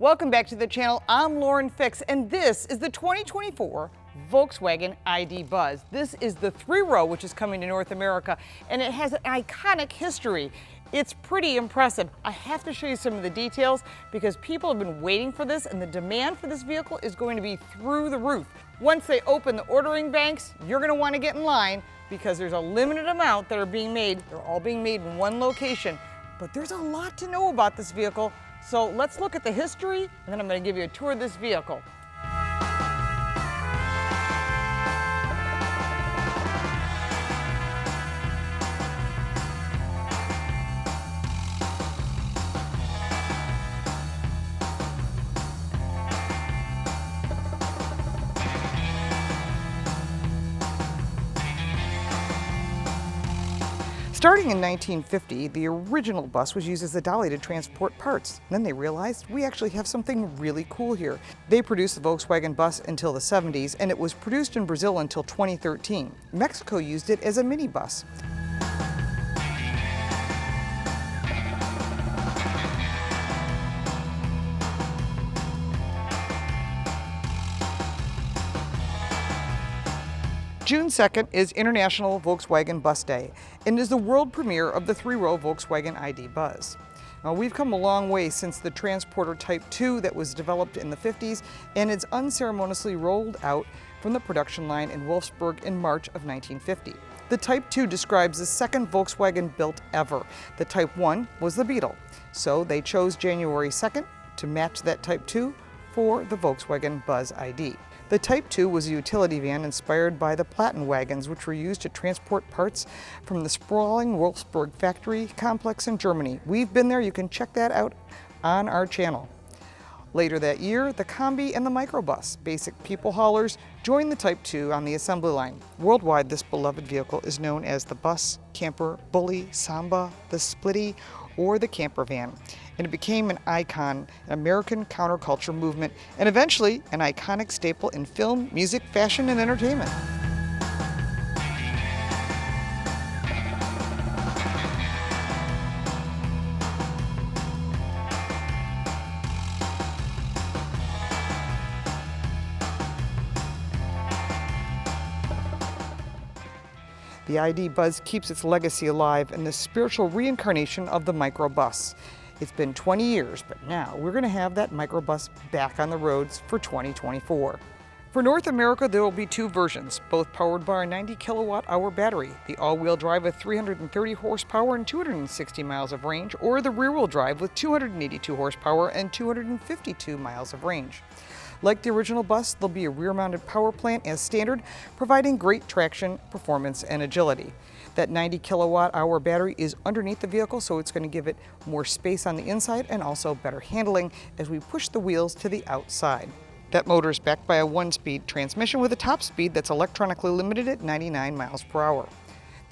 Welcome back to the channel. I'm Lauren Fix, and this is the 2024 Volkswagen ID.Buzz. This is the three-row, which is coming to North America, and it has an iconic history. It's pretty impressive. I have to show you some of the details because people have been waiting for this, and the demand for this vehicle is going to be through the roof. Once they open the ordering banks, you're going to want to get in line because there's a limited amount that are being made. They're all being made in one location, but there's a lot to know about this vehicle. So let's look at the history, and then I'm going to give you a tour of this vehicle. Starting in 1950, the original bus was used as a dolly to transport parts. Then they realized we actually have something really cool here. They produced the Volkswagen bus until the 70s, and it was produced in Brazil until 2013. Mexico used it as a minibus. June 2nd is International Volkswagen Bus Day and is the world premiere of the three-row Volkswagen ID.Buzz. Now, we've come a long way since the Transporter Type 2 that was developed in the 50s, and it's unceremoniously rolled out from the production line in Wolfsburg in March of 1950. The Type 2 describes the second Volkswagen built ever. The Type 1 was the Beetle, so they chose January 2nd to match that Type 2 for the Volkswagen Buzz ID. The Type 2 was a utility van inspired by the Platten wagons, which were used to transport parts from the sprawling Wolfsburg factory complex in Germany. We've been there, you can check that out on our channel. Later that year, the Combi and the Microbus, basic people haulers, joined the Type 2 on the assembly line. Worldwide, this beloved vehicle is known as the bus, camper, bully, samba, the splitty, or the camper van. And it became an icon, an American counterculture movement, and eventually an iconic staple in film, music, fashion, and entertainment. The ID.Buzz keeps its legacy alive in the spiritual reincarnation of the Microbus. It's been 20 years, but now we're going to have that Microbus back on the roads for 2024. For North America, there will be two versions, both powered by a 90 kilowatt-hour battery, the all-wheel drive with 330 horsepower and 260 miles of range, or the rear-wheel drive with 282 horsepower and 252 miles of range. Like the original bus, there'll be a rear-mounted power plant as standard, providing great traction, performance, and agility. That 90 kilowatt-hour battery is underneath the vehicle, so it's going to give it more space on the inside and also better handling as we push the wheels to the outside. That motor is backed by a 1-speed transmission with a top speed that's electronically limited at 99 miles per hour.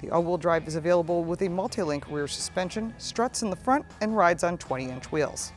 The all-wheel drive is available with a multi-link rear suspension, struts in the front, and rides on 20-inch wheels.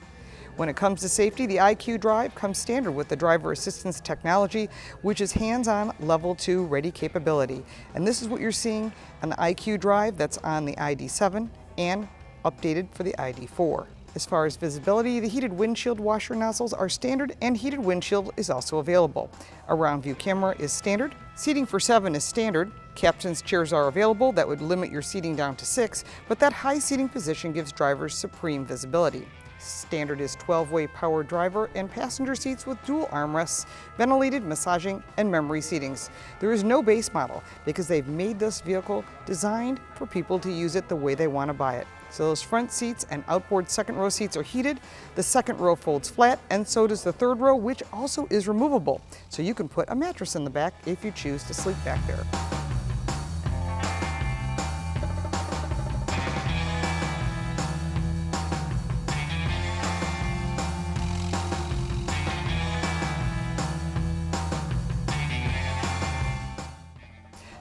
When it comes to safety, the IQ Drive comes standard with the driver assistance technology, which is hands-on level 2 ready capability. And this is what you're seeing on the IQ Drive that's on the ID.7 and updated for the ID.4. As far as visibility, the heated windshield washer nozzles are standard and heated windshield is also available. A round view camera is standard. Seating for 7 is standard. Captain's chairs are available. That would limit your seating down to 6, but that high seating position gives drivers supreme visibility. Standard is 12-way power driver and passenger seats with dual armrests, ventilated, massaging, and memory seatings. There is no base model because they've made this vehicle designed for people to use it the way they want to buy it. So those front seats and outboard second row seats are heated, the second row folds flat, and so does the third row, which also is removable. So you can put a mattress in the back if you choose to sleep back there.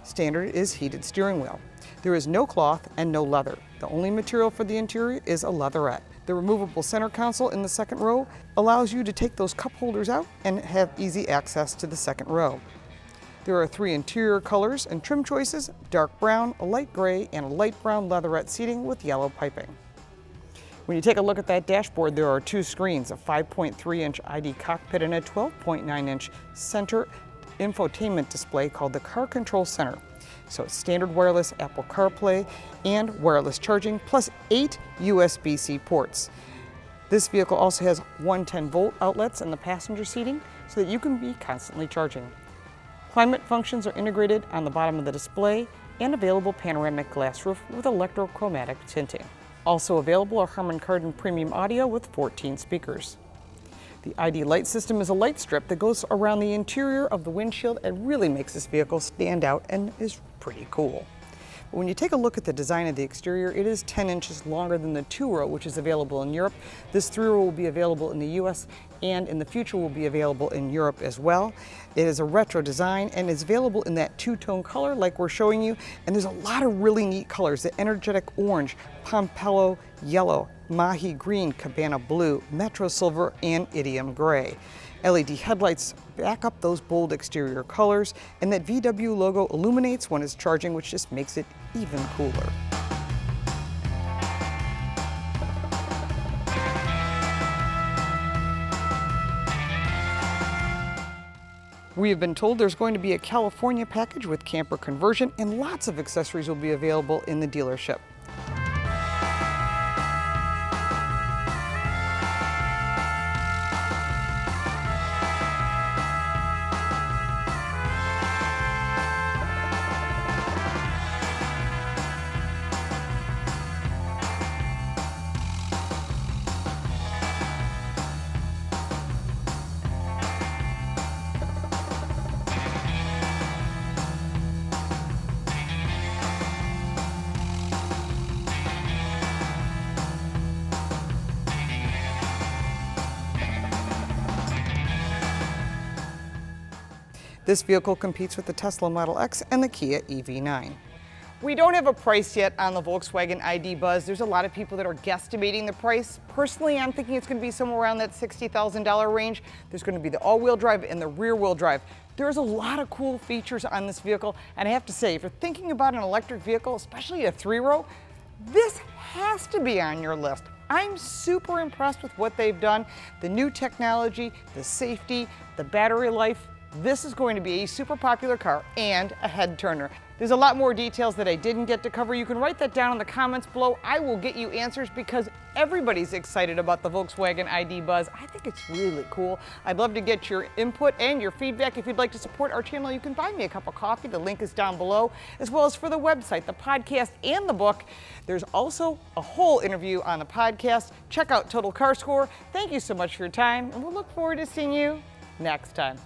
Standard is heated steering wheel. There is no cloth and no leather. The only material for the interior is a leatherette. The removable center console in the second row allows you to take those cup holders out and have easy access to the second row. There are 3 interior colors and trim choices: dark brown, a light gray, and a light brown leatherette seating with yellow piping. When you take a look at that dashboard, there are two screens, a 5.3-inch ID cockpit and a 12.9-inch center infotainment display called the Car Control Center. So it's standard wireless Apple CarPlay and wireless charging, plus 8 USB-C ports. This vehicle also has 110-volt outlets in the passenger seating so that you can be constantly charging. Climate functions are integrated on the bottom of the display and available panoramic glass roof with electrochromatic tinting. Also available are Harman Kardon premium audio with 14 speakers. The ID light system is a light strip that goes around the interior of the windshield and really makes this vehicle stand out and is pretty cool. But when you take a look at the design of the exterior, it is 10 inches longer than the 2-row, which is available in Europe. This 3-row will be available in the US and in the future will be available in Europe as well. It is a retro design and is available in that two-tone color like we're showing you. And there's a lot of really neat colors: the energetic orange, Pompello yellow, Mahi green, Cabana blue, Metro silver, and Idiom gray. LED headlights back up those bold exterior colors, and that VW logo illuminates when it's charging, which just makes it even cooler. We have been told there's going to be a California package with camper conversion, and lots of accessories will be available in the dealership. This vehicle competes with the Tesla Model X and the Kia EV9. We don't have a price yet on the Volkswagen ID.Buzz. There's a lot of people that are guesstimating the price. Personally, I'm thinking it's going to be somewhere around that $60,000 range. There's going to be the all-wheel drive and the rear-wheel drive. There's a lot of cool features on this vehicle, and I have to say, if you're thinking about an electric vehicle, especially a 3-row, this has to be on your list. I'm super impressed with what they've done. The new technology, the safety, the battery life. This is going to be a super popular car and a head turner. There's a lot more details that I didn't get to cover. You can write that down in the comments below. I will get you answers because everybody's excited about the Volkswagen ID.Buzz. I think it's really cool. I'd love to get your input and your feedback. If you'd like to support our channel, you can buy me a cup of coffee. The link is down below, as well as for the website, the podcast, and the book. There's also a whole interview on the podcast. Check out Total Car Score. Thank you so much for your time, and we'll look forward to seeing you next time.